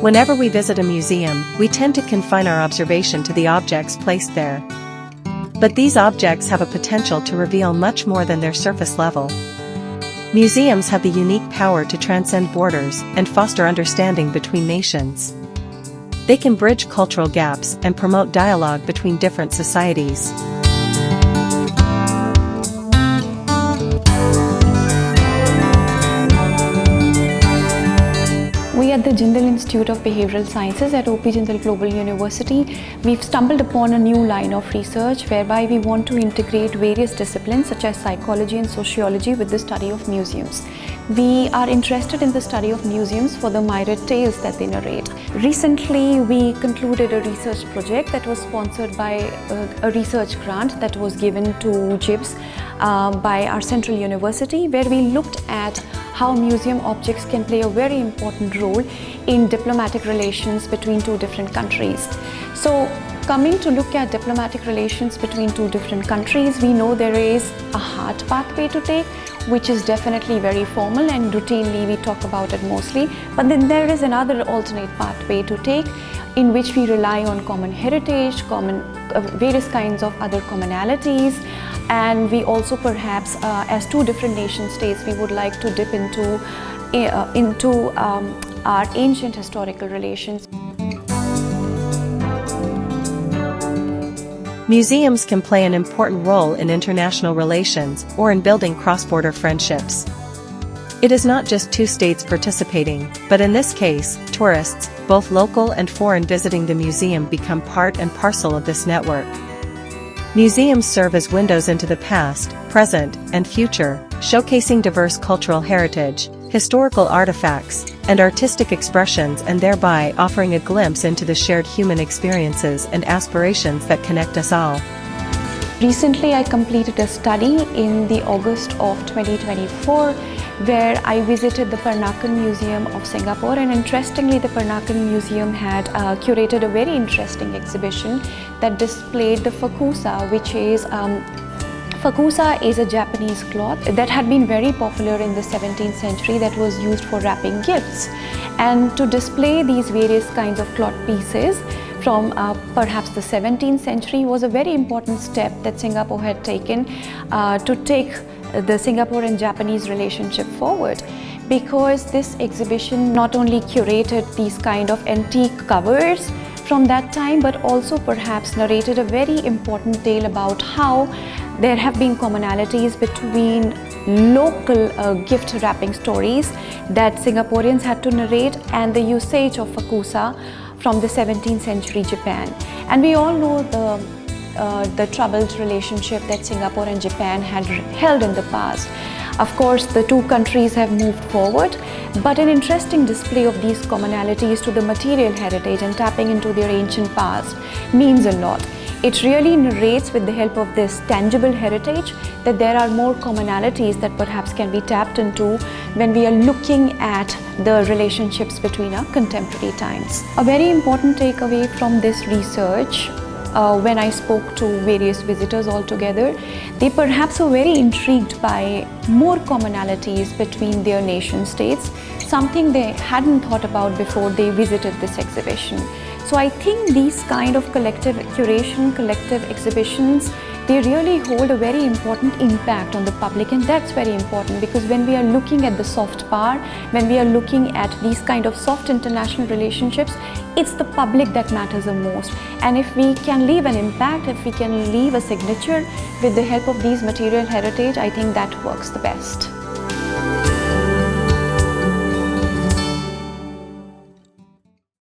Whenever we visit a museum, we tend to confine our observation to the objects placed there. But these objects have a potential to reveal much more than their surface level. Museums have the unique power to transcend borders and foster understanding between nations. They can bridge cultural gaps and promote dialogue between different societies. We at the Jindal Institute of Behavioural Sciences at OP Jindal Global University, we've stumbled upon a new line of research whereby we want to integrate various disciplines such as psychology and sociology with the study of museums. We are interested in the study of museums for the myriad tales that they narrate. Recently, we concluded a research project that was sponsored by a research grant that was given to JIBS by our Central University, where we looked at how museum objects can play a very important role in diplomatic relations between two different countries. So, coming to look at diplomatic relations between two different countries, we know there is a hard pathway to take, which is definitely very formal and routinely we talk about it mostly. But then there is another alternate pathway to take in which we rely on common heritage, various kinds of other commonalities, and we also perhaps as two different nation states we would like to dip into our ancient historical relations. Museums can play an important role in international relations or in building cross-border friendships. It is not just two states participating, but in this case, tourists, both local and foreign, visiting the museum become part and parcel of this network. Museums serve as windows into the past, present, and future, showcasing diverse cultural heritage, historical artifacts, and artistic expressions, and thereby offering a glimpse into the shared human experiences and aspirations that connect us all. Recently, I completed a study in the August of 2024 where I visited the Peranakan Museum of Singapore, and interestingly the Peranakan Museum had curated a very interesting exhibition that displayed the fakusa, which is Fakusa is a Japanese cloth that had been very popular in the 17th century that was used for wrapping gifts. And to display these various kinds of cloth pieces from perhaps the 17th century was a very important step that Singapore had taken to take the Singapore and Japanese relationship forward, because this exhibition not only curated these kind of antique covers from that time, but also perhaps narrated a very important tale about how there have been commonalities between local gift wrapping stories that Singaporeans had to narrate and the usage of fakusa from the 17th century Japan. And we all know the troubled relationship that Singapore and Japan had held in the past. Of course, the two countries have moved forward, but an interesting display of these commonalities to the material heritage and tapping into their ancient past means a lot. It really narrates, with the help of this tangible heritage, that there are more commonalities that perhaps can be tapped into when we are looking at the relationships between our contemporary times. A very important takeaway from this research, when I spoke to various visitors altogether, they perhaps were very intrigued by more commonalities between their nation states, something they hadn't thought about before they visited this exhibition. So I think these kind of collective curation, collective exhibitions, they really hold a very important impact on the public, and that's very important because when we are looking at the soft power, when we are looking at these kind of soft international relationships, it's the public that matters the most. And if we can leave an impact, if we can leave a signature with the help of these material heritage, I think that works the best.